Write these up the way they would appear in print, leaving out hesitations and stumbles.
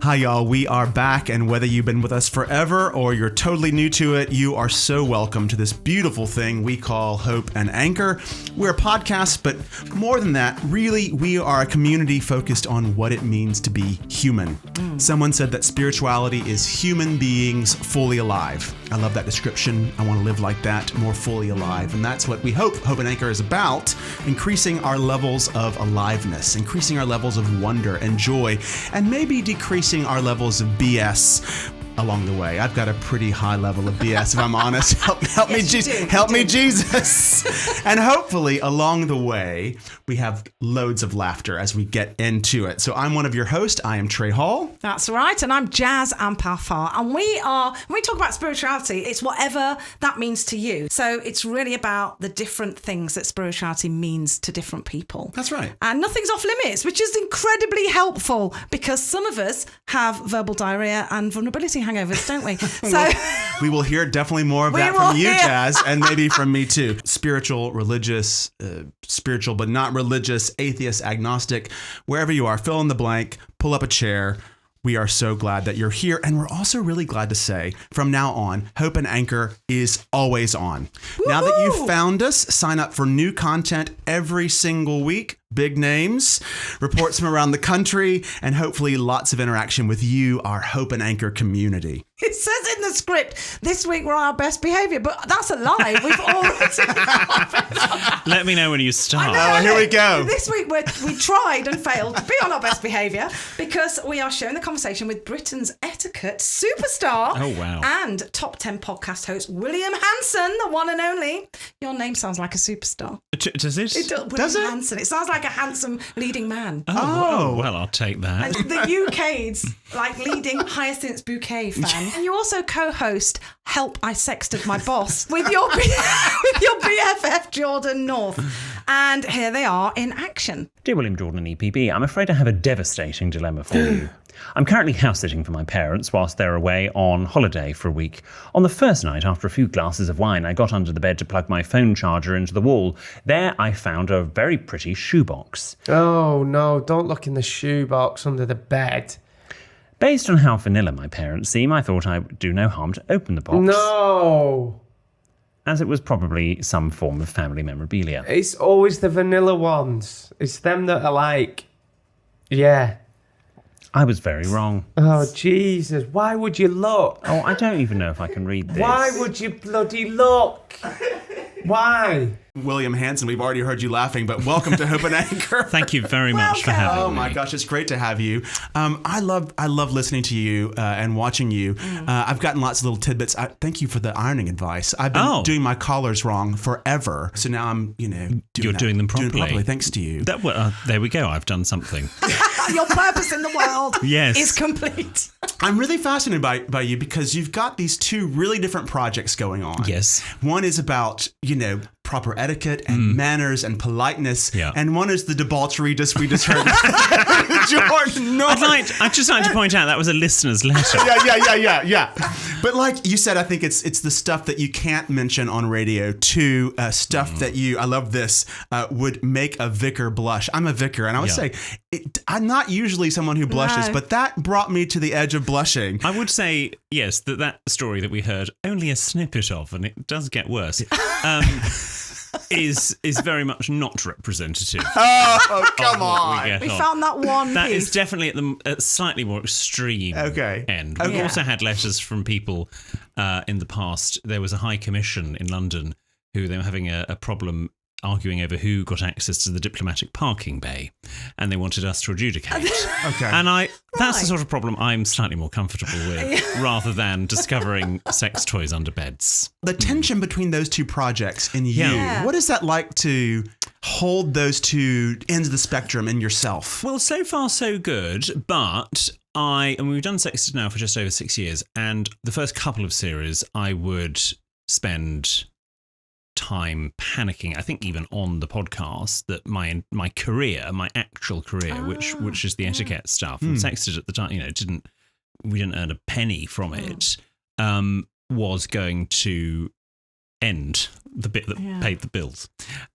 Hi, y'all. We are back, and whether you've been with us forever or you're totally new to it, you are so welcome to this beautiful thing we call Hope and Anchor. We're a podcast, but more than that, really, we are a community focused on what it means to be human. Someone said that spirituality is human beings fully alive. I love that description. I want to live like that, more fully alive. And that's what we hope Hope and Anchor is about, increasing our levels of aliveness, increasing our levels of wonder and joy, and maybe decreasing our levels of BS along the way. I've got a pretty high level of BS, if I'm honest. Help me, Jesus. And hopefully along the way, we have loads of laughter as we get into it. So I'm one of your hosts. I am Trey Hall. That's right. And I'm Jazz Ampalfar. And when we talk about spirituality, it's whatever that means to you. So it's really about the different things that spirituality means to different people. That's right. And nothing's off limits, which is incredibly helpful because some of us have verbal diarrhea and vulnerability hangovers, don't we? So we will hear definitely more of that from you, Jazz, and maybe from me too. Spiritual, religious, spiritual but not religious, atheist, agnostic, wherever you are, fill in the blank, pull up a chair. We are so glad that you're here. And we're also really glad to say from now on, Hope and Anchor is always on. Woo-hoo! Now that you've found us, sign up for new content every single week. Big names, reports from around the country, and hopefully lots of interaction with you, our Hope and Anchor community. It says in the script, this week we're our best behaviour, but that's a lie. We've already... Let me know when you start. Oh, here we go. This week we tried and failed to be on our best behaviour because we are sharing the conversation with Britain's Etiquette superstar and top 10 podcast host William Hanson, the one and only. Your name sounds like a superstar. Does it? Does it? Hanson. It sounds like a handsome leading man. Oh, well, I'll take that. And the UK's leading Hyacinth's Bouquet fan. And you also co-host Help I Sexted My Boss with your BFF Jordan North. And here they are in action. Dear William Jordan and EPB, I'm afraid I have a devastating dilemma for you. I'm currently house sitting for my parents whilst they're away on holiday for a week. On the first night, after a few glasses of wine, I got under the bed to plug my phone charger into the wall. There I found a very pretty shoebox. Oh no, don't look in the shoebox under the bed. Based on how vanilla my parents seem, I thought I would do no harm to open the box. No! As it was probably some form of family memorabilia. It's always the vanilla ones. It's them that are like, yeah. I was very wrong. Oh, Jesus. Why would you look? Oh, I don't even know if I can read this. Why would you bloody look? Why? William Hanson, we've already heard you laughing, but welcome to Hope and Anchor. Thank you very much for having me. Oh my gosh, it's great to have you. I love listening to you and watching you. I've gotten lots of little tidbits. Thank you for the ironing advice. I've been doing my collars wrong forever, so now I'm, doing them properly. Thanks to you. There we go. I've done something. Your purpose in the world yes. is complete. I'm really fascinated by you because you've got these two really different projects going on. Yes. One is about, proper etiquette and manners and politeness. Yeah. And one is the debauchery we just heard. Jordan, no. I'd just like to point out that was a listener's letter. Yeah. But like you said, I think it's the stuff that you can't mention on radio to stuff that I love this, would make a vicar blush. I'm a vicar, and I would say I'm not usually someone who blushes, but that brought me to the edge of blushing. I would say, yes, that story that we heard, only a snippet of, and it does get worse, is very much not representative. Oh, come on. We found that one That piece. is definitely at the slightly more extreme end. We've also had letters from people in the past. There was a High Commission in London who they were having a problem arguing over who got access to the diplomatic parking bay, and they wanted us to adjudicate. Okay. And that's the sort of problem I'm slightly more comfortable with, rather than discovering sex toys under beds. The tension between those two projects in you, what is that like to hold those two ends of the spectrum in yourself? Well, so far so good, but we've done Sexted now for just over 6 years, and the first couple of series I would spend time panicking, I think even on the podcast, that my career, my actual career, which is the etiquette stuff, and Sexted at the time, we didn't earn a penny from it, was going to end the bit that paid the bills,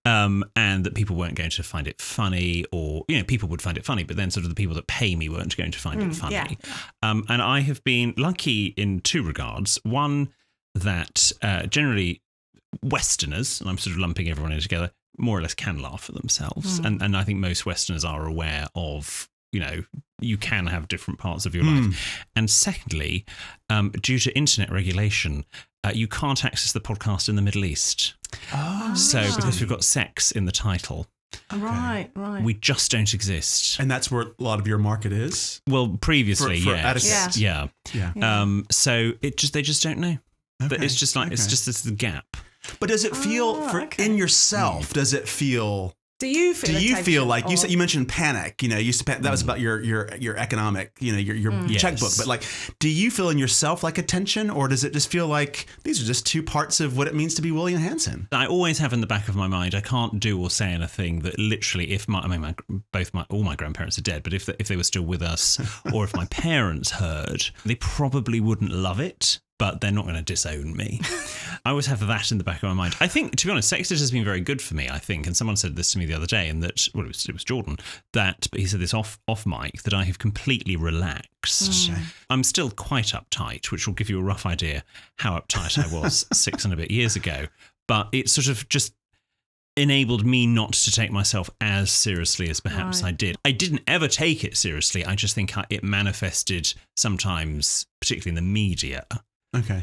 and that people weren't going to find it funny, or people would find it funny, but then sort of the people that pay me weren't going to find it funny. And I have been lucky in two regards. One, that generally Westerners, and I'm sort of lumping everyone in together, more or less can laugh at themselves, and I think most Westerners are aware of you can have different parts of your life. And secondly, due to internet regulation, you can't access the podcast in the Middle East. Because we've got sex in the title. Right. We just don't exist. And that's where a lot of your market is? Well, previously, for yes. Yeah. So they just don't know. Okay. It's just like, it's just this gap. But does it feel, in yourself, does it feel... Do you feel like you mentioned panic? That was about your economic, your checkbook. But like, do you feel in yourself like a tension, or does it just feel like these are just two parts of what it means to be William Hansen? I always have in the back of my mind, I can't do or say anything that literally, if all my grandparents are dead, but if they were still with us, or if my parents heard, they probably wouldn't love it, but they're not going to disown me. I always have that in the back of my mind. I think, to be honest, Sexted has been very good for me, I think. And someone said this to me the other day, and that, it was Jordan, but he said this off mic, that I have completely relaxed. I'm still quite uptight, which will give you a rough idea how uptight I was 6 and a bit years ago. But it sort of just enabled me not to take myself as seriously as perhaps I did. I didn't ever take it seriously. I just think it manifested sometimes, particularly in the media,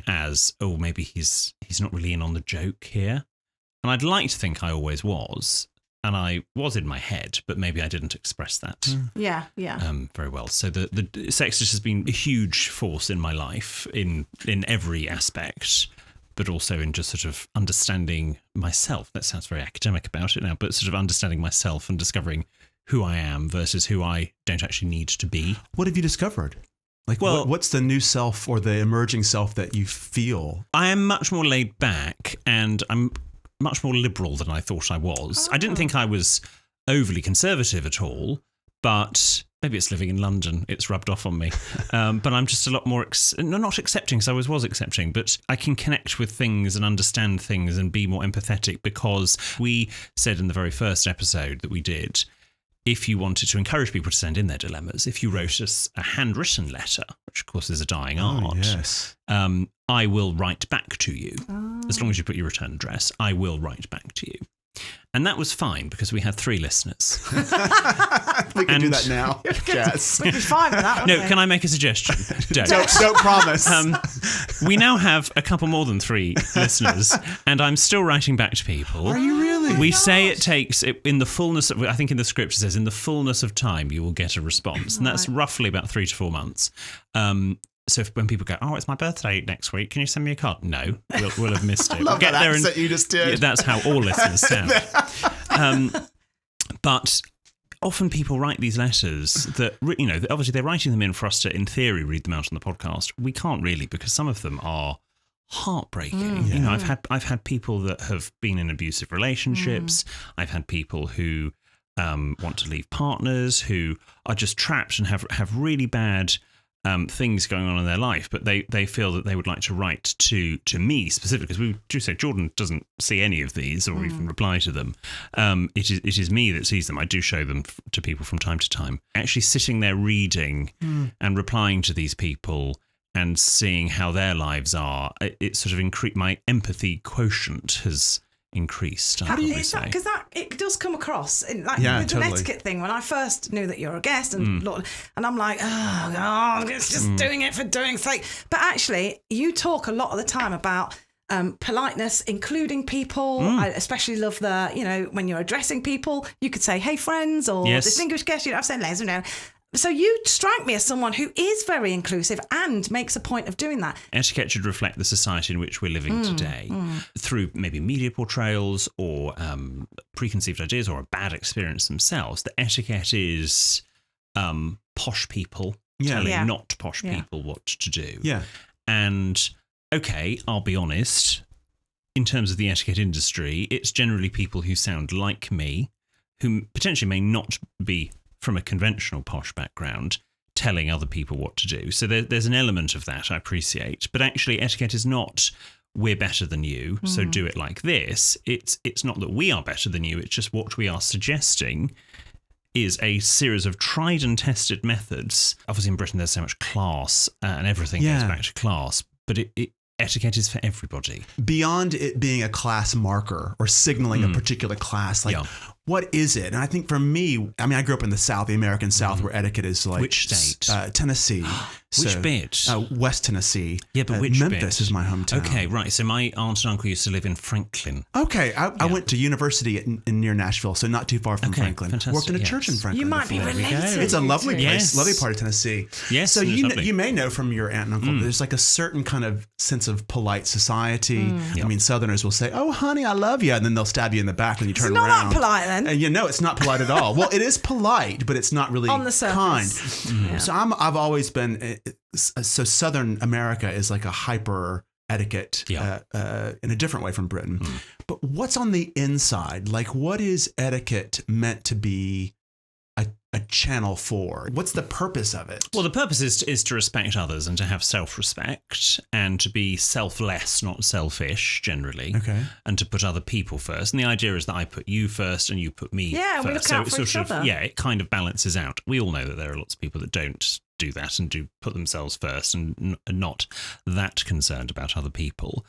as, maybe he's not really in on the joke here. And I'd like to think I always was, and I was in my head, but maybe I didn't express that very well. So the Sexted has been a huge force in my life in every aspect, but also in just sort of understanding myself. That sounds very academic about it now, but sort of understanding myself and discovering who I am versus who I don't actually need to be. What have you discovered? Like, what's the new self or the emerging self that you feel? I am much more laid back, and I'm much more liberal than I thought I was. I didn't think I was overly conservative at all, but maybe it's living in London. It's rubbed off on me. But I'm just a lot more, not accepting, because I was accepting, but I can connect with things and understand things and be more empathetic, because we said in the very first episode that we did, if you wanted to encourage people to send in their dilemmas, if you wrote us a handwritten letter, which of course is a dying art, I will write back to you. As long as you put your return address, I will write back to you. And that was fine, because we had 3 listeners. We can do that now. Yes. We'd be fine with that. No, can I make a suggestion? Don't promise. We now have a couple more than 3 listeners, and I'm still writing back to people. Are you really? We say it takes, in the fullness of, I think in the script it says, in the fullness of time you will get a response. And that's roughly about 3 to 4 months. So when people go, it's my birthday next week, can you send me a card? No, we'll have missed it. We'll get that accent you just did. Yeah, that's how all listeners sound. But often people write these letters that, obviously they're writing them in for us to, in theory, read them out on the podcast. We can't really, because some of them are heartbreaking. I've had people that have been in abusive relationships. I've had people who want to leave partners, who are just trapped and have really bad things going on in their life, but they feel that they would like to write to me specifically, because we do say Jordan doesn't see any of these or even reply to them. It is me that sees them. I do show them to people from time to time. Actually sitting there reading and replying to these people and seeing how their lives are, it sort of increased. My empathy quotient has increased. How do you say? Because it does come across with an etiquette thing. When I first knew that you're a guest, and I'm like, oh God, it's just doing it for doing sake. But actually, you talk a lot of the time about politeness, including people. I especially love when you're addressing people, you could say, "Hey, friends," or "distinguished guests." You don't have to say "ladies and gentlemen." So you strike me as someone who is very inclusive and makes a point of doing that. Etiquette should reflect the society in which we're living today through maybe media portrayals or preconceived ideas or a bad experience themselves. The etiquette is posh people telling not posh people what to do. Yeah. And, okay, I'll be honest, in terms of the etiquette industry, it's generally people who sound like me, who potentially may not be from a conventional posh background, telling other people what to do. So there's an element of that I appreciate. But actually, etiquette is not we're better than you, so do it like this. It's not that we are better than you, it's just what we are suggesting is a series of tried and tested methods. Obviously in Britain there's so much class and everything goes back to class, but etiquette is for everybody. Beyond it being a class marker or signaling a particular class, what is it? And I think for me, I grew up in the South, the American South, where etiquette is like... Which state? Tennessee. Which bit? West Tennessee. Yeah, but which Memphis bit? is my hometown. Okay, right. So my aunt and uncle used to live in Franklin. Okay, I went to university in near Nashville, so not too far from Franklin. Fantastic, Worked in a church in Franklin. You might be related. It's a lovely place, lovely part of Tennessee. Yes, so you may know from your aunt and uncle, there's like a certain kind of sense of polite society. I mean, Southerners will say, "Oh, honey, I love you," and then they'll stab you in the back when you turn around. It's not that polite then. And it's not polite at all. Well, it is polite, but it's not really on the kind. surface. So I've always been so Southern America is like a hyper etiquette in a different way from Britain. But what's on the inside? Like, what is etiquette meant to be a channel for? What's the purpose of it? Well, the purpose is to respect others and to have self-respect and to be selfless, not selfish, generally. Okay. And to put other people first. And the idea is that I put you first and you put me first. Yeah, we look out for each other. Yeah, it kind of balances out. We all know that there are lots of people that don't do that and do put themselves first and not that concerned about other people.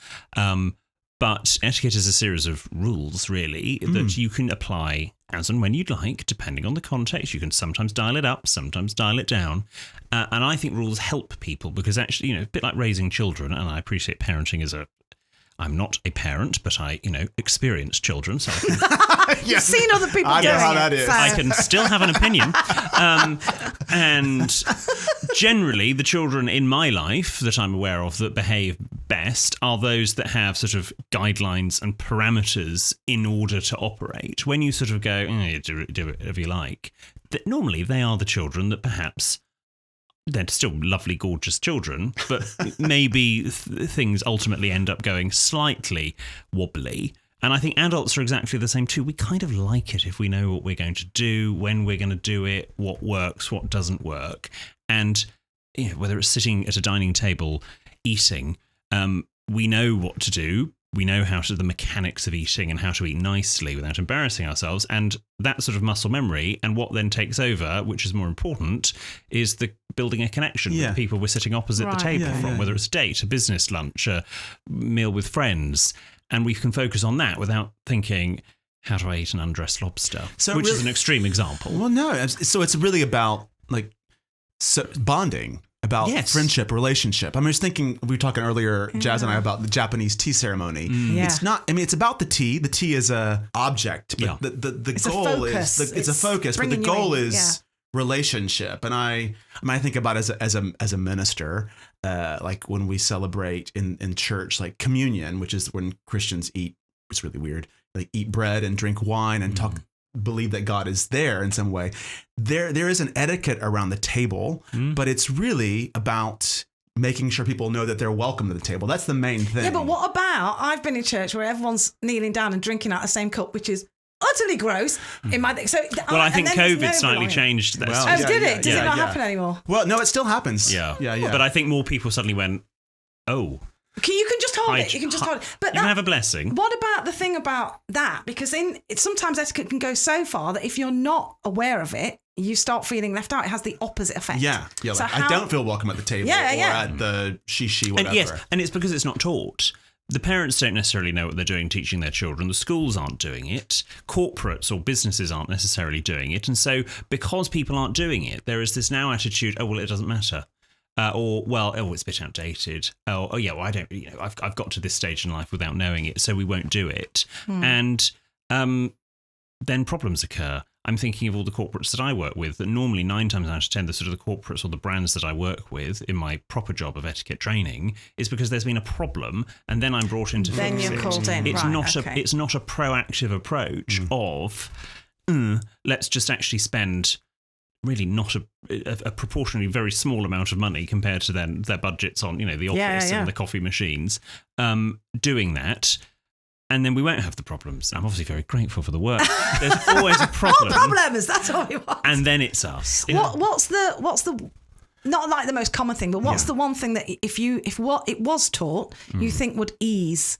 But etiquette is a series of rules, really, that you can apply as and when you'd like, depending on the context. You can sometimes dial it up, sometimes dial it down. And I think rules help people because actually, a bit like raising children, and I appreciate parenting as I'm not a parent, but I, experience children, so I can, You've seen other people doing it. I know how that is. So. I can still have an opinion. And generally, the children in my life that I'm aware of that behave best are those that have sort of guidelines and parameters in order to operate. When you sort of go, do it whatever you like, normally they are the children that perhaps... They're still lovely, gorgeous children, but maybe things ultimately end up going slightly wobbly. And I think adults are exactly the same too. We kind of like it if we know what we're going to do, when we're going to do it, what works, what doesn't work. And whether it's sitting at a dining table eating, we know what to do. We know the mechanics of eating and how to eat nicely without embarrassing ourselves. And that sort of muscle memory, and what then takes over, which is more important, is the building a connection with people we're sitting opposite the table from, whether it's a date, a business lunch, a meal with friends. And we can focus on that without thinking, how do I eat an undressed lobster? Which is an extreme example. Well, no. So it's really about bonding. About friendship, relationship. I was thinking, we were talking earlier, Jazz and I, about the Japanese tea ceremony. It's not, it's about the tea. The tea is a object, but the goal is, it's a focus, but the goal is relationship. And I think about it as a minister, like when we celebrate in church, like communion, which is when Christians eat, it's really weird, like eat bread and drink wine and believe that God is there in some way. There is an etiquette around the table, but it's really about making sure people know that they're welcome to the table. That's the main thing. Yeah, but what about, I've been in church where everyone's kneeling down and drinking out the same cup, which is utterly gross in my I think COVID slightly changed that. Did it? Does it not happen anymore? Well, no, it still happens. Yeah. But I think more people suddenly went, oh. You can just hold it. You can just hold it. But you can have a blessing. What about the thing about that? Because sometimes etiquette can go so far that if you're not aware of it, you start feeling left out. It has the opposite effect. Yeah. So I don't feel welcome at the table or at the she, whatever. And it's because it's not taught. The parents don't necessarily know what they're doing teaching their children. The schools aren't doing it. Corporates or businesses aren't necessarily doing it. And so because people aren't doing it, there is this now attitude, it doesn't matter. It's a bit outdated. I don't, I've got to this stage in life without knowing it, so we won't do it. And then problems occur. I'm thinking of all the corporates that I work with, that normally 9 times out of 10, the sort of the corporates or the brands that I work with in my proper job of etiquette training is because there's been a problem and then I'm brought in to fix it. Then you're called in. It's not a proactive approach of, let's just actually spend really not a proportionally very small amount of money compared to their budgets on, the office and the coffee machines, doing that. And then we won't have the problems. I'm obviously very grateful for the work. There's always a problem. Problems, that's all we want. And then it's us. What's the not like the most common thing, but what's the one thing that if what it was taught, you think would ease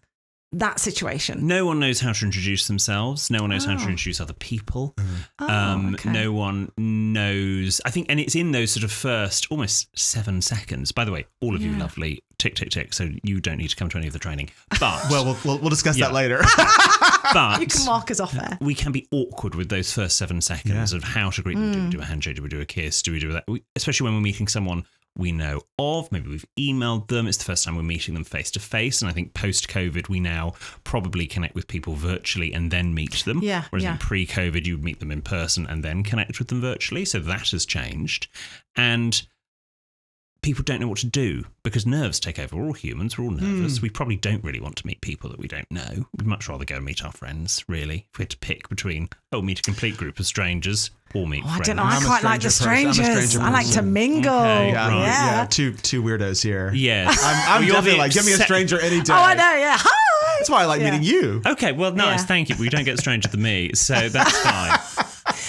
that situation? No one knows how to introduce themselves. No one knows how to introduce other people. Okay. No one knows. I think, and it's in those sort of first almost 7 seconds. By the way, all of you lovely, tick, tick, tick. So you don't need to come to any of the training. But we'll discuss that later. But you can mark us off there. We can be awkward with those first 7 seconds of how to greet them. Do we do a handshake? Do we do a kiss? Do we do that? Especially when we're meeting someone we know of, maybe we've emailed them, it's the first time we're meeting them face to face, and I think post-COVID we now probably connect with people virtually and then meet them, whereas in pre-COVID you would meet them in person and then connect with them virtually, so that has changed, and people don't know what to do because nerves take over. We're all humans, we're all nervous. We probably don't really want to meet people that we don't know. We'd much rather go and meet our friends, really. If we had to pick between, meet a complete group of strangers or meet friends. I don't know, I quite like the strangers. I like to mingle. Okay, yeah. Two weirdos here. Yes. I'm definitely like, give me a stranger any day. Oh, I know, yeah. Hi! That's why I like meeting you. Okay, well, nice, thank you. We don't get stranger than me, so that's fine.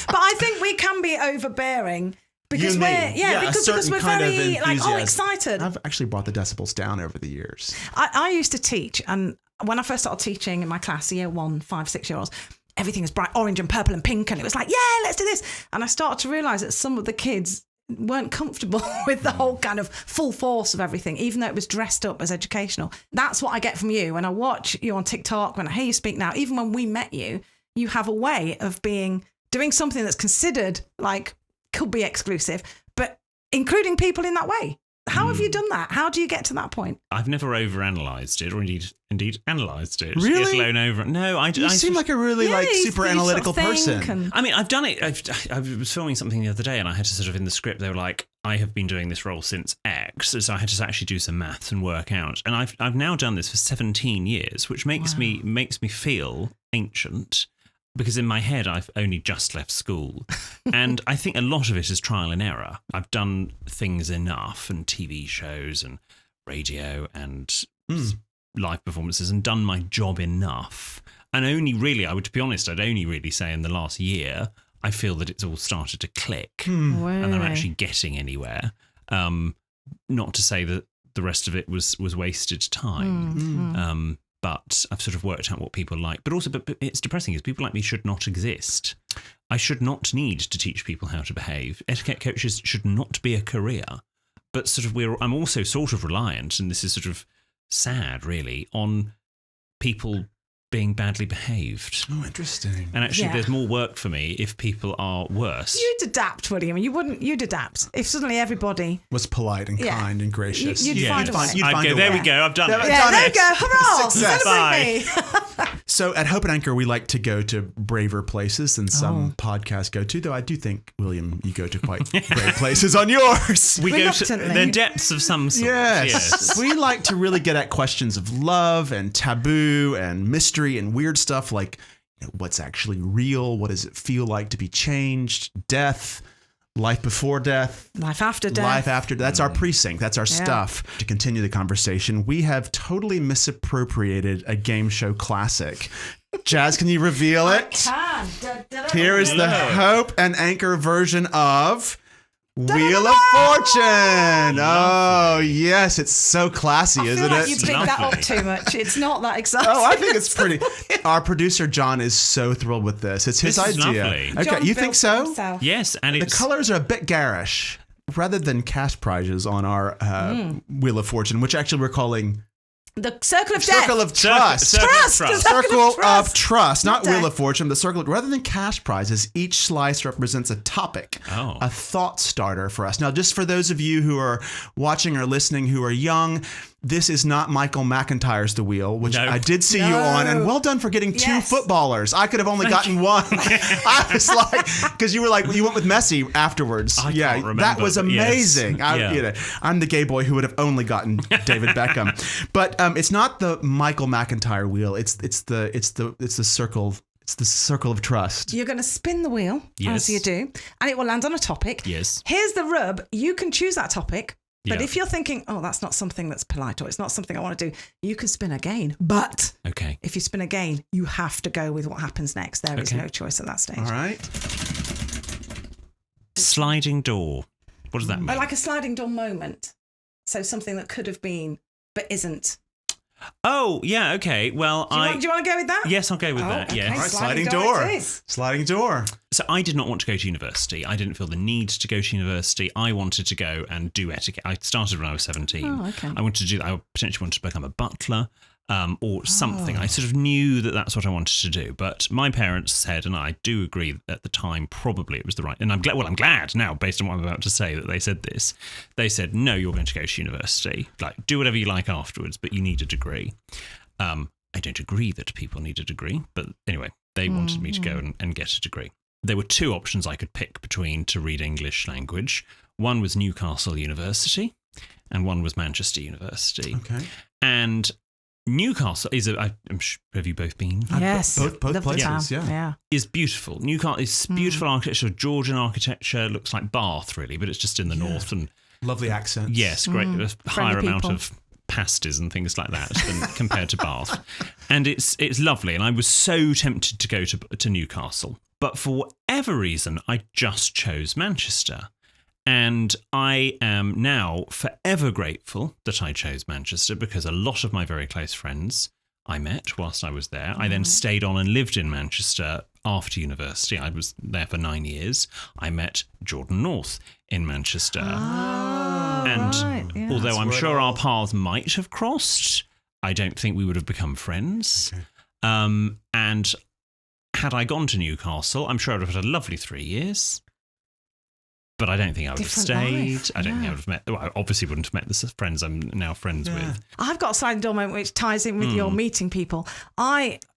But I think we can be overbearing. Because because we're very excited. I've actually brought the decibels down over the years. I used to teach, and when I first started teaching in my class, year 1, 5, 6-year-olds, everything was bright orange and purple and pink, and it was like, let's do this. And I started to realise that some of the kids weren't comfortable with the whole kind of full force of everything, even though it was dressed up as educational. That's what I get from you when I watch you on TikTok, when I hear you speak now. Even when we met you, you have a way of doing something that's considered like could be exclusive, but including people in that way. How have you done that? How do you get to that point? I've never overanalyzed it, or indeed analysed it. Really? Let alone No, I seem like a really super analytical person. I mean, I've done it. I was filming something the other day, and I had to sort of in the script. They were like, "I have been doing this role since X," so I had to actually do some maths and work out. And I've now done this for 17 years, which makes me feel ancient. Because in my head, I've only just left school. And I think a lot of it is trial and error. I've done things enough, and TV shows and radio and live performances, and done my job enough. And only really, to be honest, I'd only really say in the last year, I feel that it's all started to click. And I'm actually getting anywhere. Not to say that the rest of it was wasted time. But I've sort of worked out what people like. But also, but it's depressing because people like me should not exist. I should not need to teach people how to behave. Etiquette coaches should not be a career. But sort of I'm also sort of reliant, and this is sort of sad, really, on people being badly behaved. Oh, interesting. And actually, there's more work for me if people are worse. You'd adapt, William. You'd adapt. If suddenly everybody was polite and kind and gracious. You'd find a way. I'd go, there we go, I've done it. There we go, hurrah! Celebrate me. So at Hope and Anchor, we like to go to braver places than some podcasts go to, though I do think, William, you go to quite brave places on yours. We go to the depths of some sort. Yes. We like to really get at questions of love and taboo and mystery and weird stuff like what's actually real, what does it feel like to be changed, death, life before death, life after death. That's our precinct, that's our stuff. To continue the conversation, we have totally misappropriated a game show classic. Jazz, can you reveal it? I can. Here is the Hope and Anchor version of Wheel of Fortune. Oh, yes. It's so classy, isn't it? I feel like you picked that up too much. It's not that exciting. Oh, I think it's pretty. Our producer, John, is so thrilled with this. It's his idea. Lovely. Okay, John you think so? Himself. Yes. And the colors are a bit garish. Rather than cash prizes on our Wheel of Fortune, which actually we're calling... The Circle of Death. Circle of Trust. Circle of Trust. Not Wheel of Fortune, the Circle. Rather than cash prizes, each slice represents a topic, a thought starter for us. Now, just for those of you who are watching or listening who are young, this is not Michael McIntyre's The Wheel, which I did see you on, and well done for getting two footballers. I could have only gotten one. I was like, because you were like, you went with Messi afterwards. I can't remember, that was amazing. Yes. I'm the gay boy who would have only gotten David Beckham, but it's not the Michael McIntyre wheel. It's the circle. It's the Circle of Trust. You're going to spin the wheel as you do, and it will land on a topic. Yes. Here's the rub: you can choose that topic. But if you're thinking, that's not something that's polite, or it's not something I want to do, you can spin again. But if you spin again, you have to go with what happens next. There is no choice at that stage. All right. Sliding door. What does that mean? Like a sliding door moment. So something that could have been, but isn't. Oh, yeah, okay. Well, Do you want to go with that? Yes, I'll go with that, okay. yes. All right, sliding door. It is. Sliding door. So I did not want to go to university. I didn't feel the need to go to university. I wanted to go and do etiquette. I started when I was 17. Oh, okay. I wanted to do that. I potentially wanted to become a butler. Or something. I sort of knew that that's what I wanted to do. But my parents said, and I do agree at the time, probably it was the right. And I'm glad now, based on what I'm about to say, that they said this. They said, no, you're going to go to university. Like, do whatever you like afterwards, but you need a degree. I don't agree that people need a degree, but anyway, they wanted me to go and get a degree. There were two options I could pick between to read English language. One was Newcastle University, and one was Manchester University. Okay. And Newcastle is I'm sure, have you both been? Yes. Both places, yeah. Is beautiful. Newcastle is beautiful architecture, Georgian architecture, looks like Bath really, but it's just in the north and lovely accents. yes, great higher amount people. of pasties and things like that than compared to Bath. And it's lovely, and I was so tempted to go to Newcastle, but for whatever reason I just chose Manchester. And I am now forever grateful that I chose Manchester, because a lot of my very close friends I met whilst I was there. I then stayed on and lived in Manchester after university. I was there for 9 years. I met Jordan North in Manchester. And although I'm sure our paths might have crossed, I don't think we would have become friends. Okay. And had I gone to Newcastle, I'm sure I would have had a lovely 3 years. But I don't think I would have stayed. Life. I don't think I would have met. Well, I obviously wouldn't have met the friends I'm now friends with. I've got a sliding door moment which ties in with your meeting people.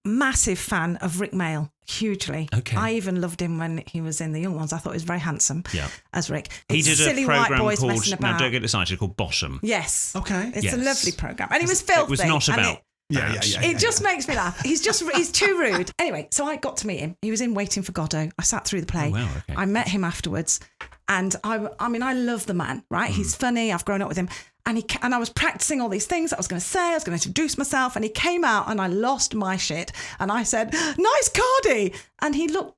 Massive fan of Rick Mail, hugely. Okay. I even loved him when he was in The Young Ones. I thought he was very handsome as Rick. He It's did silly a white program boys called, messing now about. don't get excited, called Bottom. Yes. Okay. It's Yes. a lovely program. And he was filthy. It was not and about that. Yeah. It just makes me laugh. He's too rude. Anyway, so I got to meet him. He was in Waiting for Godot. I sat through the play. Oh, wow, okay. I met him afterwards. And I mean, I love the man, right? He's funny. I've grown up with him. And I was practicing all these things that I was going to say. I was going to introduce myself. And he came out and I lost my shit. And I said, "Nice Cardi." And he looked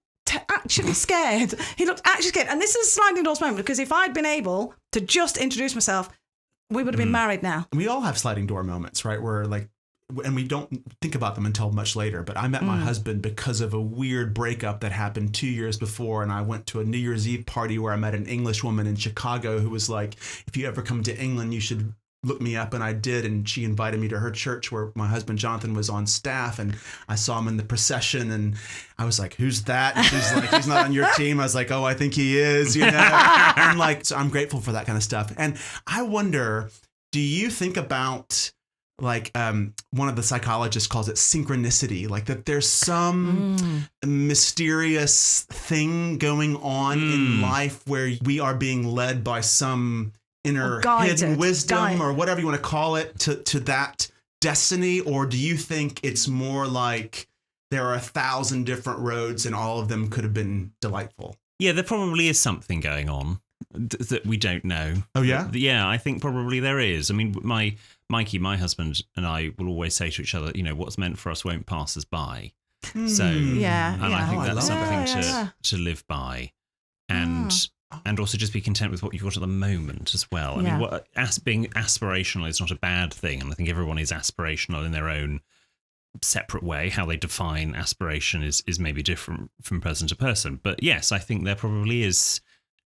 actually scared. He looked actually scared. And this is a sliding doors moment, because if I'd been able to just introduce myself, we would have been married now. We all have sliding door moments, right? Where like, and we don't think about them until much later. But I met my husband because of a weird breakup that happened 2 years before. And I went to a New Year's Eve party where I met an English woman in Chicago who was like, "If you ever come to England, you should look me up." And I did. And she invited me to her church where my husband, Jonathan, was on staff. And I saw him in the procession. And I was like, "Who's that?" And she's like, "He's not on your team." I was like, "Oh, I think he is." You know, I'm like, so I'm grateful for that kind of stuff. And I wonder, do you think about, like, one of the psychologists calls it synchronicity, like that there's some mysterious thing going on in life where we are being led by some inner hidden wisdom or whatever you want to call it to that destiny? Or do you think it's more like there are 1,000 different roads and all of them could have been delightful? Yeah, there probably is something going on that we don't know. Oh, yeah? Yeah, I think probably there is. I mean, Mikey, my husband, and I will always say to each other, what's meant for us won't pass us by. So, I think that's something to live by. And also just be content with what you've got at the moment as well. I mean, being aspirational is not a bad thing. And I think everyone is aspirational in their own separate way. How they define aspiration is maybe different from person to person. But yes, I think there probably is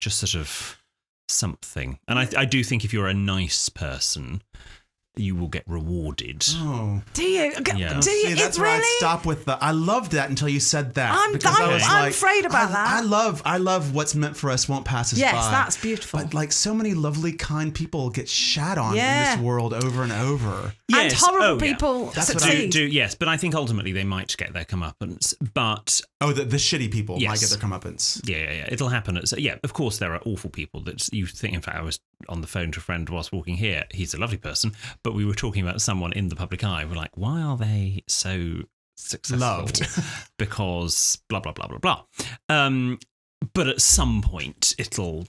just sort of something. And I do think if you're a nice person, you will get rewarded. Oh. Do you? Yeah. Do you? See, that's where I stop with I loved that until you said that. I'm afraid about that. I love what's meant for us won't pass us by. Yes, that's beautiful. But like so many lovely, kind people get shat on in this world over and over. Yes. And horrible people succeed. Yes, but I think ultimately they might get their comeuppance. But the shitty people might get their comeuppance. Yeah. It'll happen. Of course there are awful people that you think. In fact, I was on the phone to a friend whilst walking here. He's a lovely person, but we were talking about someone in the public eye. We're like, why are they so successful? Loved. Because blah blah blah blah blah. But at some point,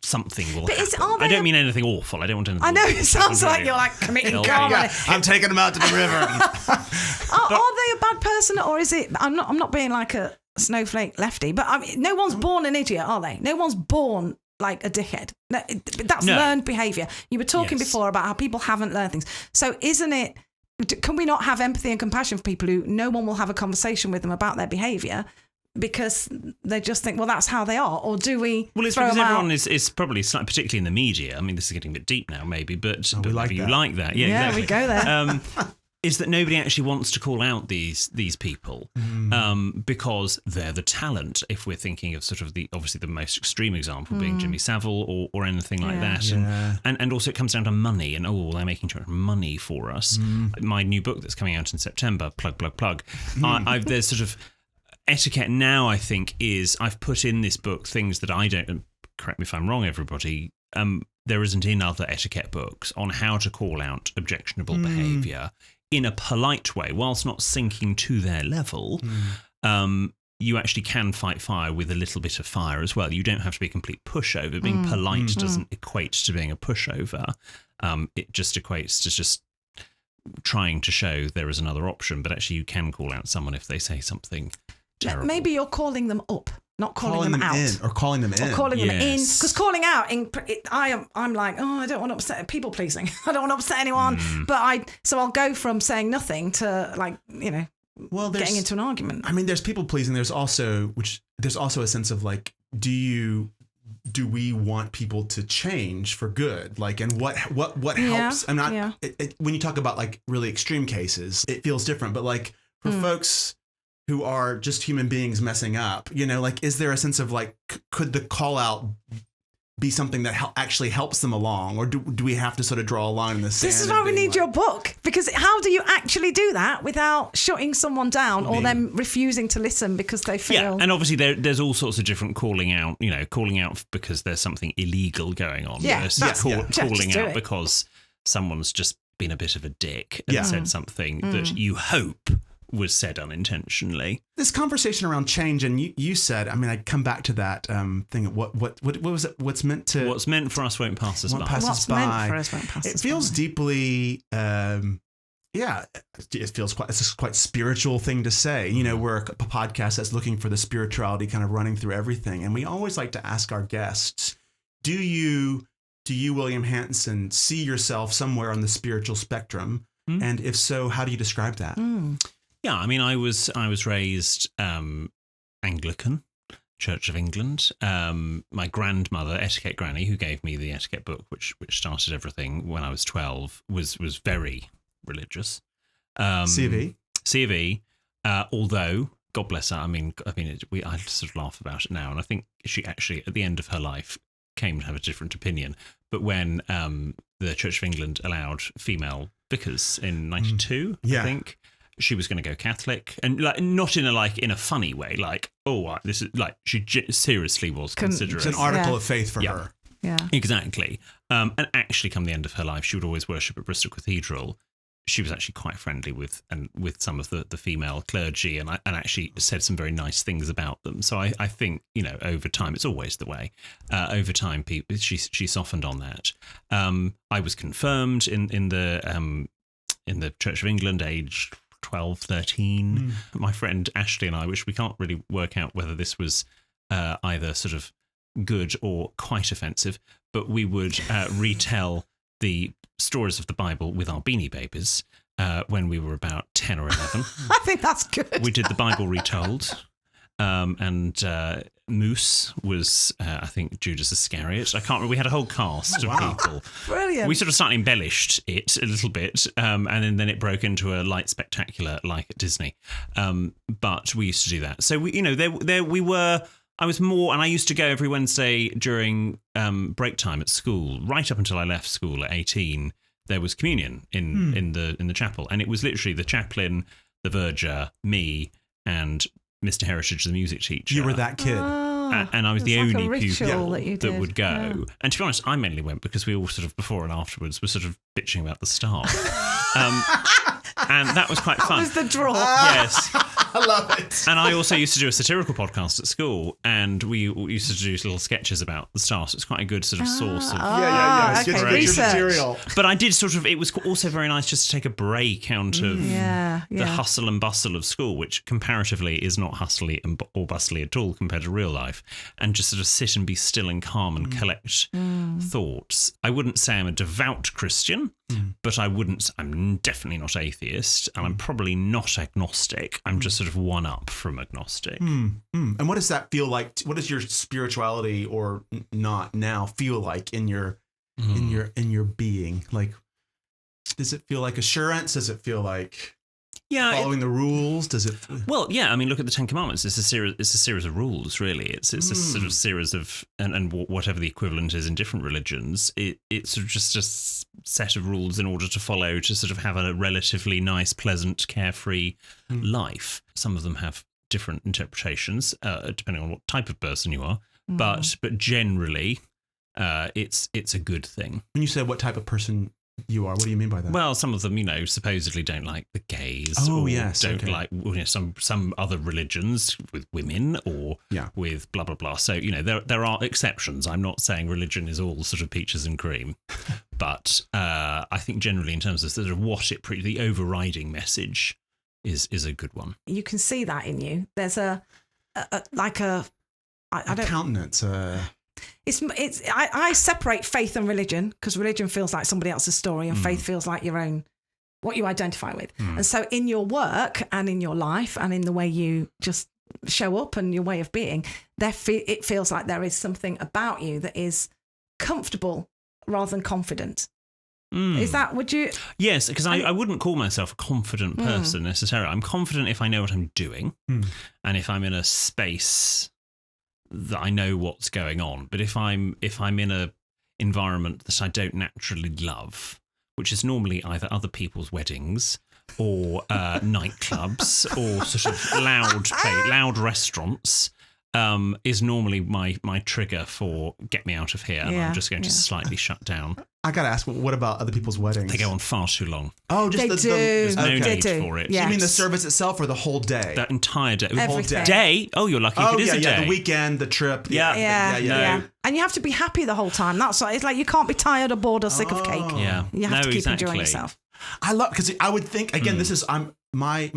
something will happen. I don't mean anything awful. I don't want anything. I know it sounds like you're like committing crime. I'm taking them out to the river. Are they a bad person, or is it? I'm not being like a snowflake lefty, but I mean, no one's born an idiot, are they? No one's born like a dickhead. That's learned behaviour. You were talking before about how people haven't learned things. So isn't it, can we not have empathy and compassion for people who no one will have a conversation with them about their behaviour because they just think, well, that's how they are? Or do we it's throw because them everyone out? is probably, particularly in the media, I mean, this is getting a bit deep now maybe, but we like maybe that. you like that. Yeah, exactly. We go there. Is that nobody actually wants to call out these people because they're the talent. If we're thinking of sort of obviously the most extreme example being Jimmy Savile or anything like that, and also it comes down to money and they're making too much money for us. My new book that's coming out in September, plug. There's sort of etiquette now. I think I've put in this book things that I don't. Correct me if I'm wrong, everybody. There isn't in other etiquette books on how to call out objectionable behaviour in a polite way, whilst not sinking to their level. You actually can fight fire with a little bit of fire as well. You don't have to be a complete pushover. Being polite doesn't equate to being a pushover. It just equates to just trying to show there is another option. But actually, you can call out someone if they say something terrible. Maybe you're calling them up. Not calling them out. Or calling them in. Or calling them in. Because calling out, I'm like, I don't want to upset, people pleasing. I don't want to upset anyone. So I'll go from saying nothing to getting into an argument. I mean, there's people pleasing. There's also a sense of like, do we want people to change for good? Like, and what helps? I'm not, when you talk about like really extreme cases, it feels different, but like for folks who are just human beings messing up, like, is there a sense of like, could the call out be something that actually helps them along? Or do we have to sort of draw a line in the sand? This is why we need your book, because how do you actually do that without shutting someone down or them refusing to listen because they feel... Yeah, and obviously there's all sorts of different calling out because there's something illegal going on. Calling out because someone's just been a bit of a dick and said something that you hope was said unintentionally. This conversation around change, and you said, I mean, I'd come back to that thing. What was it? What's meant for us won't pass us by. What's meant for us won't pass us by. It feels deeply, it feels it's a quite spiritual thing to say. We're a podcast that's looking for the spirituality kind of running through everything, and we always like to ask our guests, do you, William Hanson, see yourself somewhere on the spiritual spectrum? And if so, how do you describe that? Yeah, I mean, I was raised Anglican, Church of England. My grandmother, Etiquette Granny, who gave me the Etiquette book, which started everything when I was 12, was very religious. C of E. Although, God bless her, I sort of laugh about it now, and I think she actually, at the end of her life, came to have a different opinion. But when the Church of England allowed female vicars in 92, I think, she was going to go Catholic, and like not in a funny way, like, this is like, she seriously was considering. It's an article of faith for her. Yeah, exactly. And actually, come the end of her life, she would always worship at Bristol Cathedral. She was actually quite friendly with some of the female clergy, and actually said some very nice things about them. So I think, over time, it's always the way. Over time, she softened on that. I was confirmed in the Church of England, aged 12, 13. My friend Ashley and I, which we can't really work out whether this was either sort of good or quite offensive, but we would retell the stories of the Bible with our Beanie Babies when we were about 10 or 11. I think that's good. We did the Bible retold. And Moose was, I think, Judas Iscariot. I can't remember. We had a whole cast of people. Brilliant. We sort of slightly embellished it a little bit, and then it broke into a light spectacular like at Disney. But we used to do that. So we were. I was more, and I used to go every Wednesday during break time at school, right up until I left school at 18. There was communion in the chapel, and it was literally the chaplain, the verger, me, and Mr. Heritage, the music teacher. You were that kid. And I was the only pupil that would go. Yeah. And to be honest, I mainly went because we all sort of, before and afterwards, were sort of bitching about the staff. And that was quite fun. That was the draw. Yes. I love it. And I also used to do a satirical podcast at school, and we used to do little sketches about the star. So it's quite a good sort of source of Get your material. But I did it was also very nice just to take a break out of the hustle and bustle of school, which comparatively is not hustly or bustly at all compared to real life, and just sort of sit and be still and calm and collect thoughts. I wouldn't say I'm a devout Christian, but I'm definitely not atheist, and I'm probably not agnostic. I'm just sort of one up from agnostic. And what does that feel like? What does your spirituality or not now feel like in your being? Like, does it feel like assurance? Does it feel like following the rules? Does it? Well, yeah. I mean, look at the Ten Commandments. It's a series of rules, really. It's a sort of series of and whatever the equivalent is in different religions. It's sort of just a set of rules in order to follow to sort of have a relatively nice, pleasant, carefree life. Some of them have different interpretations depending on what type of person you are, but generally, it's a good thing. When you say what type of person you are, what do you mean by that? Well, some of them, supposedly don't like the gays. Don't like some other religions with women or with blah blah blah. So there are exceptions. I'm not saying religion is all sort of peaches and cream, but I think generally in terms of sort of what the overriding message is a good one. You can see that in you. There's a countenance. I separate faith and religion, because religion feels like somebody else's story and faith feels like your own, what you identify with. And so in your work and in your life and in the way you just show up and your way of being, it feels like there is something about you that is comfortable rather than confident. Is that, would you? Yes, because I wouldn't call myself a confident person necessarily. I'm confident if I know what I'm doing and if I'm in a space that I know what's going on. But if I'm in a environment that I don't naturally love, which is normally either other people's weddings or nightclubs or sort of loud restaurants, is normally my trigger for get me out of here, and I'm just going to slightly shut down. I gotta ask, what about other people's weddings? They go on far too long. Oh, just there's no need for it. Yes. You mean the service itself or the whole day? That entire day. The whole day? Oh, you're lucky if it is a day. The weekend, the trip. Yeah. And you have to be happy the whole time. That's why it's like you can't be tired or bored or sick of cake. Yeah. You have to keep enjoying yourself. I love, because I would think, again, this is my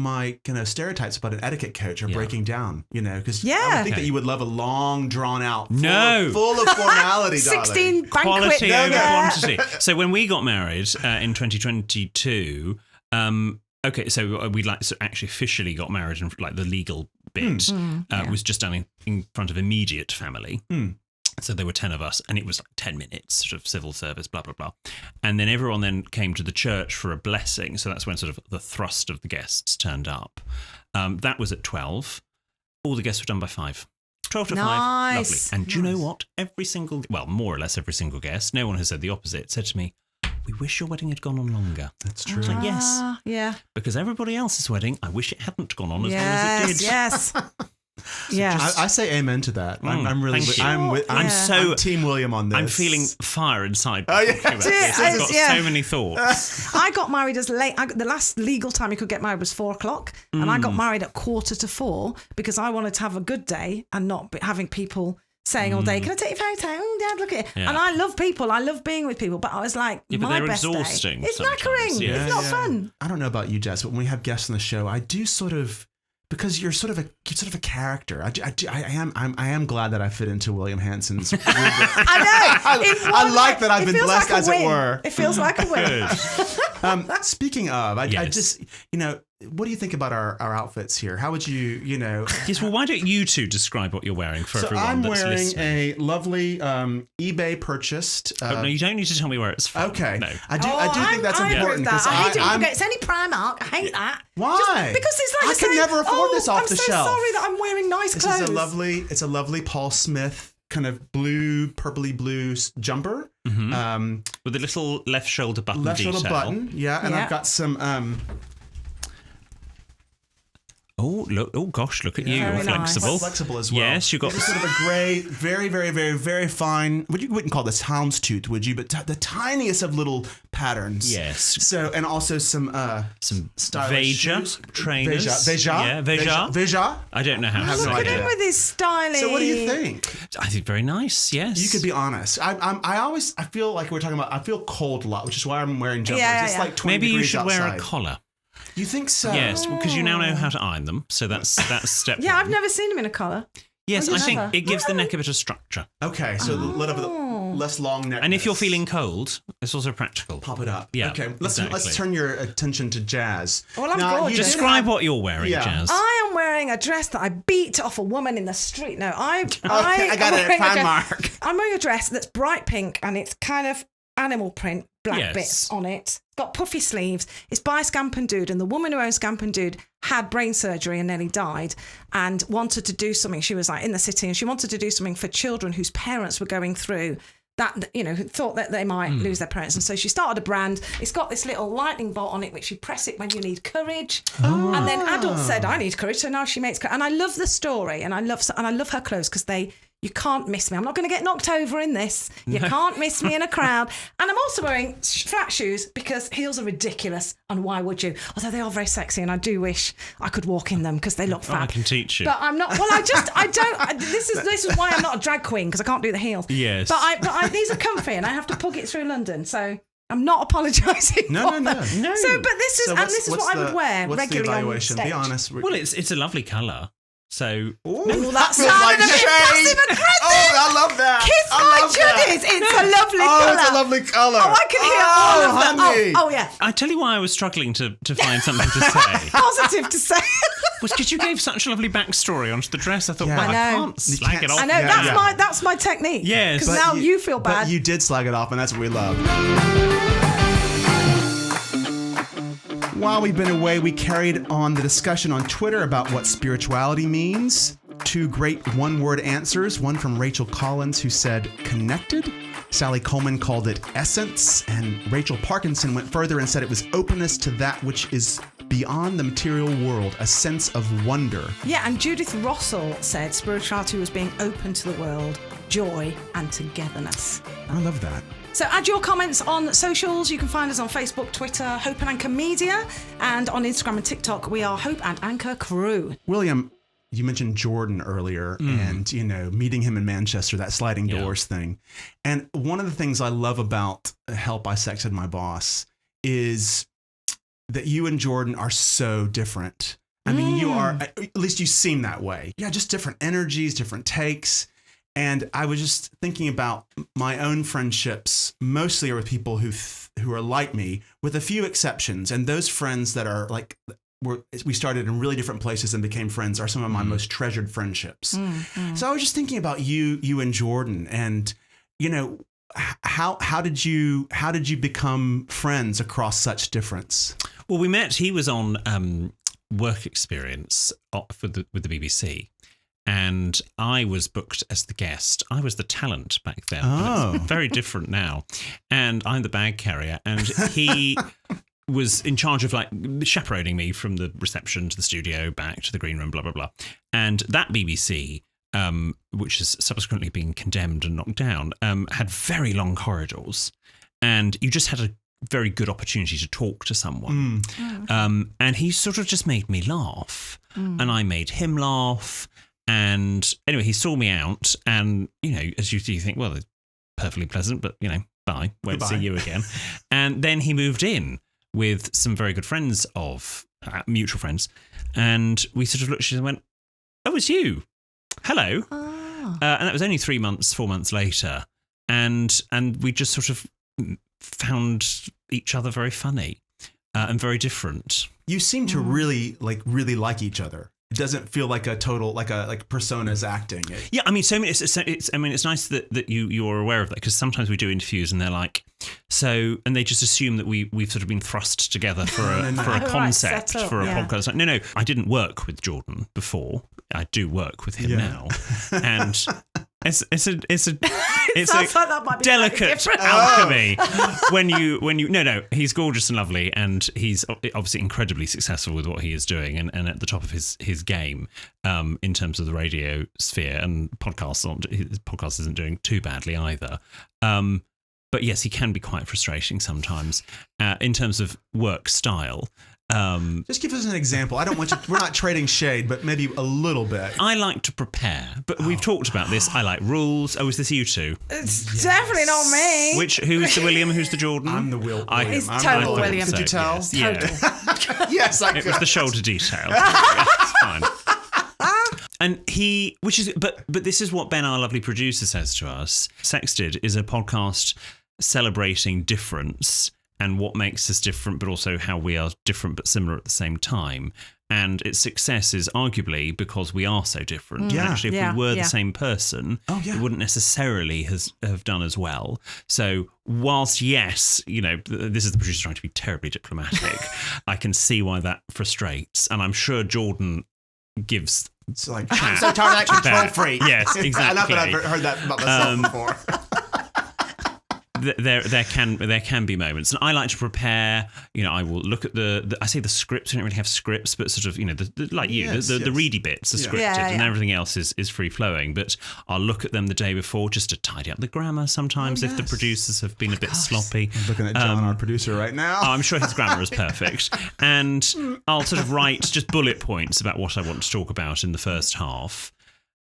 kind of stereotypes about an etiquette coach are breaking down, because I would think that you would love a long, drawn out, full of formality, 16 banquet. Quality over quantity. So when we got married in 2022, so we actually officially got married, and like the legal bit was just done in front of immediate family. So there were 10 of us, and it was like 10 minutes, sort of civil service, blah, blah, blah. And then everyone then came to the church for a blessing. So that's when sort of the thrust of the guests turned up. That was at 12. All the guests were done by 5. 12 to 5. Lovely. And do you know what? More or less every single guest, no one has said the opposite, said to me, we wish your wedding had gone on longer. That's true. Like, yes. Yeah. Because everybody else's wedding, I wish it hadn't gone on as long as it did. Yes. Yes. I say amen to that. I'm Team William on this. I'm feeling fire inside. I've got so many thoughts. I got married as late. The last legal time you could get married was 4:00, and I got married at 4:45 because I wanted to have a good day and not be having people saying all day, "Can I take your photo? Oh, Dad, look at it." Yeah. And I love people. I love being with people, but I was like, my best exhausting day. It's knackering. Yeah. It's not fun. I don't know about you, Jess, but when we have guests on the show, I do sort of. Because you're sort of a character. I am glad that I fit into William Hanson's rubric. I know. I like that I've been blessed, as it were. It feels like a win. Speaking of, I just what do you think about our outfits here? How would you Yes, well, why don't you two describe what you're wearing for everyone I'm that's listening? I'm wearing a lovely eBay purchased. No, you don't need to tell me where it's from. Okay. No. I do think that's important. Because I hate it. It's any Primark. I hate that. Why? Because it's like I can never afford this off the shelf. I'm so sorry that I'm wearing nice clothes. It's a lovely Paul Smith kind of blue, purpley blue jumper. Mm-hmm. With a little left shoulder button detail. Left shoulder button, and I've got some... Gosh, look at you. Very You're nice. flexible. Flexible as well. Yes, you got It's sort of a grey, very, very, very, very fine. You wouldn't call this houndstooth, would you? But the tiniest of little patterns. Yes. So, and also some stylish shoes. Veja trainers. Veja. Yeah, Veja. I don't know how to Look say at him it. with his styling. So what do you think? I think very nice. Yes. You could be honest. I feel like we're talking about. I feel cold a lot, which is why I'm wearing jumpers. It's like 20 Maybe you degrees should outside. wear a collar. You think so? Yes, because you now know how to iron them. So that's step Yeah, one. I've never seen him in a collar. Yes, I think never? it gives the neck a bit of structure. Okay, so a little bit less long neck. And if you're feeling cold, it's also practical. pop it up. Yeah, Okay. Let's exactly. turn your attention to Jazz. Well, I'm Now, gorgeous. you Describe what you're wearing, Yeah. Jazz. I am wearing a dress that I beat off a woman in the street. No, I got am it. wearing a dress- Mark. I'm wearing a dress that's bright pink and it's kind of animal print, black Yes. bits on it. It's got puffy sleeves. It's by Scamp and Dude, and the woman who owns Scamp and Dude had brain surgery and nearly died and wanted to do something. She was like in the city and she wanted to do something for children whose parents were going through that, who thought that they might lose their parents. And so she started a brand. It's got this little lightning bolt on it, which you press it when you need courage. And then adults said, I need courage. So now she makes courage. And I love the story and I love her clothes because you can't miss me. I'm not going to get knocked over in this. You can't miss me in a crowd. And I'm also wearing flat shoes because heels are ridiculous. And why would you? Although they are very sexy and I do wish I could walk in them because they look fab. I can teach you. But I'm not. Well, this is why I'm not a drag queen because I can't do the heels. Yes. But these are comfy and I have to pug it through London. So I'm not apologising. No. So, but this is what I would wear what's regularly the on evaluation? stage. Be honest. Well, it's a lovely colour. So That feels like sounded a bit shade. passive aggressive. Oh, I love that. Kiss I my love that. juddies. It's a lovely colour. It's a lovely colour. Oh, I can hear all of them. honey. Oh, yeah. I tell you why I was struggling to find something to say. Positive to say. Was because you gave such a lovely backstory onto the dress. I thought, Yeah. well, I I know. can't slag it off. I know. Yeah. That's my technique. Yes. Because But now you feel bad. But you did slag it off, and that's what we love. While we've been away, we carried on the discussion on Twitter about what spirituality means. 2 great one-word answers. One from Rachel Collins, who said connected. Sally Coleman called it essence. And Rachel Parkinson went further and said it was openness to that which is beyond the material world, a sense of wonder. Yeah, and Judith Russell said spirituality was being open to the world, joy and togetherness. I love that. So add your comments on socials. You can find us on Facebook, Twitter, Hope and Anchor Media, and on Instagram and TikTok, we are Hope and Anchor Crew. William, you mentioned Jordan earlier and, meeting him in Manchester, that sliding doors thing. And one of the things I love about Help, I Sexted My Boss is that you and Jordan are so different. I mean, you are, at least you seem that way. Yeah, just different energies, different takes. And I was just thinking about my own friendships, mostly are with people who are like me, with a few exceptions. And those friends that are like, we started in really different places and became friends are some of my most treasured friendships. So I was just thinking about you and Jordan, and how did you become friends across such difference? Well, we met. He was on work experience with the BBC. And I was booked as the guest. I was the talent back then. Oh. It's very different now. And I'm the bag carrier. And he was in charge of chaperoning me from the reception to the studio, back to the green room, blah, blah, blah. And that BBC, which has subsequently been condemned and knocked down, had very long corridors. And you just had a very good opportunity to talk to someone. And he sort of just made me laugh. And I made him laugh. And anyway, he saw me out and, as you think, well, it's perfectly pleasant, but, bye, won't see you again. And then he moved in with some very good friends of mutual friends. And we sort of looked at each other and went, oh, it's you. Hello. And that was only 4 months later. And we just sort of found each other very funny and very different. You seem to really like each other. It doesn't feel like a total like personas acting. Yeah, I mean, it's nice that you are aware of that, because sometimes we do interviews and they're like, so, and they just assume that we've sort of been thrust together for a concept for a podcast. Like, no, I didn't work with Jordan before. I do work with him now, and It's a Sounds like that might be delicate alchemy. when you no, he's gorgeous and lovely, and he's obviously incredibly successful with what he is doing, and at the top of his game in terms of the radio sphere, and his podcast isn't doing too badly either. But yes, he can be quite frustrating sometimes in terms of work style. Just give us an example. I don't want you. We're not trading shade, but maybe a little bit. I like to prepare, but we've talked about this. I like rules. Oh, is this you two? It's definitely not me. Who's the William? Who's the Jordan? I'm the William. It's total William. Could you tell? Yes, yeah. Yes, I could. It was the shoulder detail. It's fine. And but this is what Ben, our lovely producer, says to us. Sexted is a podcast celebrating difference and what makes us different, but also how we are different but similar at the same time. And its success is arguably because we are so different. Yeah. Actually, if we were the same person, it wouldn't necessarily have done as well. So whilst, yes, this is the producer trying to be terribly diplomatic, I can see why that frustrates. And I'm sure Jordan gives... It's like, I'm so tired of that control freak. Yes, exactly. Not that I've heard that about myself before. There can be moments, and I like to prepare. I will look at I say the scripts. I don't really have scripts, but sort of the ready bits are scripted, and everything else is free flowing. But I'll look at them the day before just to tidy up the grammar. Sometimes if the producers have been a bit sloppy. I'm looking at John, our producer, right now. I'm sure his grammar is perfect, and I'll sort of write just bullet points about what I want to talk about in the first half.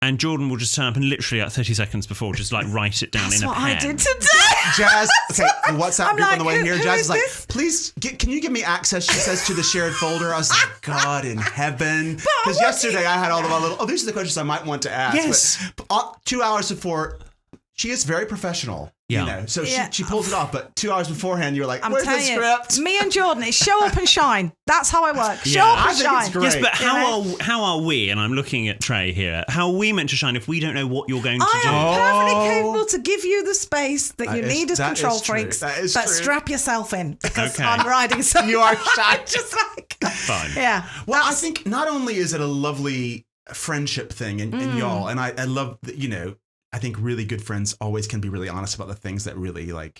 And Jordan will just turn up and literally 30 seconds before just write it down in a pen. That's what I did today. Jazz, okay, the WhatsApp group on the way here. Jazz is like, this? please, can you give me access? She says to the shared folder. I was like, God in heaven. Because yesterday I had all of my little, these are the questions I might want to ask. Yes. But 2 hours before, she is very professional. Yeah. So she pulls it off, but 2 hours beforehand, you're like, I'm where's the script? Me and Jordan, it's show up and shine. That's how I work. Show up and shine. Great. Yes, but how are we, and I'm looking at Trey here, how are we meant to shine if we don't know what you're going to do? I am perfectly capable to give you the space that you need as control freaks, but strap yourself in, because I'm riding something. You are shy. Just like... Fine. Yeah. Well, I think not only is it a lovely friendship thing in y'all, and I love that, I think really good friends always can be really honest about the things that really are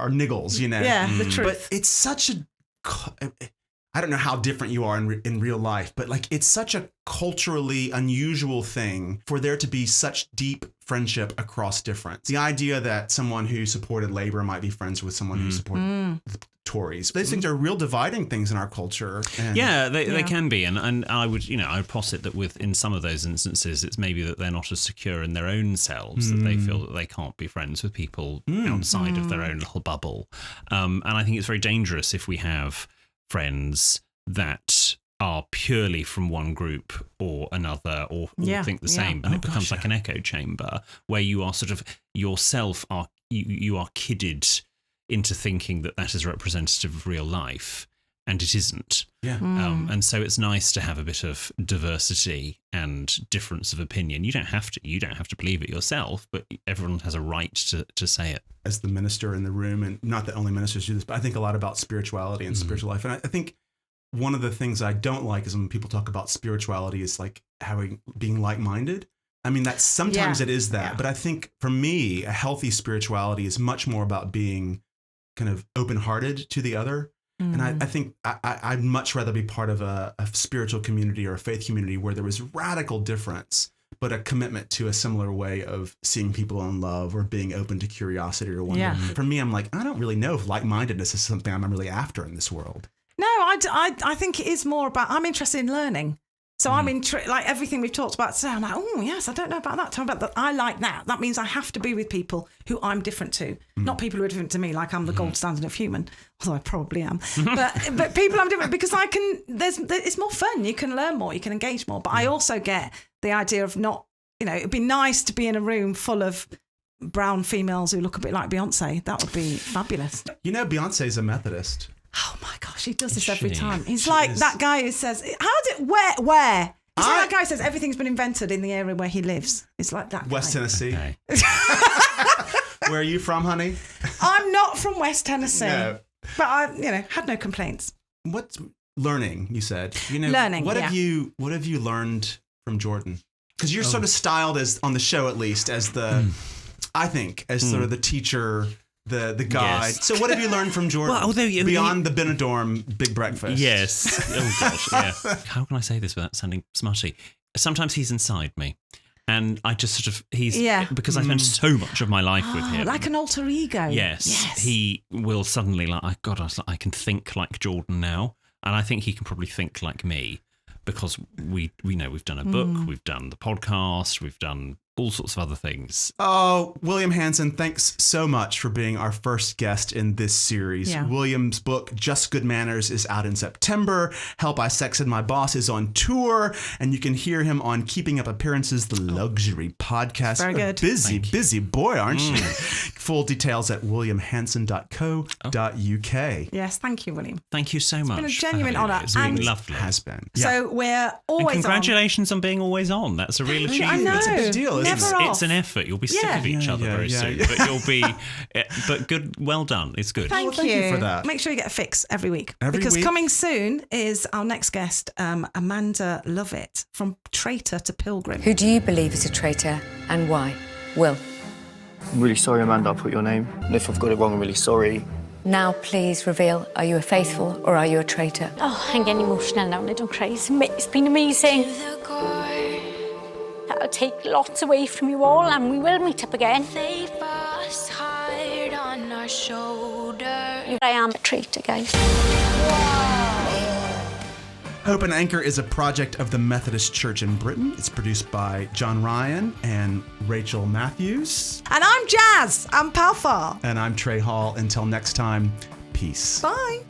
niggles, Yeah, the truth. But it's such I don't know how different you are in real life, but it's such a culturally unusual thing for there to be such deep friendship across difference. The idea that someone who supported labor might be friends with someone who supported the Tories. These things are real dividing things in our culture. And they can be. And I would, I would posit that in some of those instances, it's maybe that they're not as secure in their own selves, that they feel that they can't be friends with people outside of their own little bubble. And I think it's very dangerous if we have friends that are purely from one group or another, or think the same, and it becomes like an echo chamber where you are sort of yourself you are kidded into thinking that is representative of real life, and it isn't. Yeah. And so it's nice to have a bit of diversity and difference of opinion. You don't have to believe it yourself, but everyone has a right to say it. As the minister in the room, and not that only ministers do this, but I think a lot about spirituality and spiritual life. And I think one of the things I don't like is when people talk about spirituality is being like-minded. I mean, that's sometimes it is that, but I think for me, a healthy spirituality is much more about being kind of open-hearted to the other. And I think I'd much rather be part of a spiritual community or a faith community where there was radical difference, but a commitment to a similar way of seeing people in love or being open to curiosity or wonder. Yeah. For me, I'm like, I don't really know if like-mindedness is something I'm really after in this world. No, I think it is more about, I'm interested in learning. So I'm like everything we've talked about today, I'm like, oh, yes, I don't know about that. Tell me about that. I like that. That means I have to be with people who I'm different to. Not people who are different to me, like I'm the gold standard of human, although I probably am. But people I'm different because it's more fun. You can learn more, you can engage more. But I also get the idea of not, it'd be nice to be in a room full of brown females who look a bit like Beyonce. That would be fabulous. Beyonce's a Methodist. Oh my gosh, he does this every time. He's like that guy who says, where? He's like that guy who says everything's been invented in the area where he lives. It's like that West guy. Tennessee. Okay. Where are you from, honey? I'm not from West Tennessee. No. But I, had no complaints. What's learning, you said? Learning, what have you learned from Jordan? because you're sort of styled as, on the show at least, as the, I think, as sort of the teacher, the guide. Yes. So what have you learned from Jordan? Well, although beyond the Benidorm big breakfast? Yes. Oh gosh, yeah. How can I say this without sounding smutty? Sometimes he's inside me. And I just sort of, because I spend so much of my life with him. Like an alter ego. Yes. He will suddenly I can think like Jordan now. And I think he can probably think like me because we know we've done a book, we've done the podcast, we've done all sorts of other things. Oh, William Hanson, thanks so much for being our first guest in this series. Yeah. William's book, Just Good Manners, is out in September. Help I Sexted My Boss is on tour, and you can hear him on Keeping Up Appearances, the luxury podcast. Very good. Busy boy, aren't you? Full details at williamhanson.co.uk. Yes, thank you, William. Thank you so much. Been a genuine honour. It's been And- lovely. Has been. So we're always And congratulations on being always on. That's a real achievement. I know. It's a big deal, isn't Never it? off. It's an effort. You'll be sick of each other very soon, but you'll be. But good, well done. It's good. Thank you for that. Make sure you get a fix every week. Every because week. coming soon is our next guest, Amanda Lovett, from Traitor to Pilgrim. Who do you believe is a traitor and why? Will. I'm really sorry, Amanda, I put your name. And if I've got it wrong, I'm really sorry. Now please reveal, are you a faithful or are you a traitor? Oh, I'm getting emotional now and I don't cry. It's been amazing. That'll take lots away from you all and we will meet up again. I am a traitor, guys. Hope and Anchor is a project of the Methodist Church in Britain. It's produced by John Ryan and Rachel Matthews. And I'm Jazz. I'm Palfar. And I'm Trey Hall. Until next time, peace. Bye.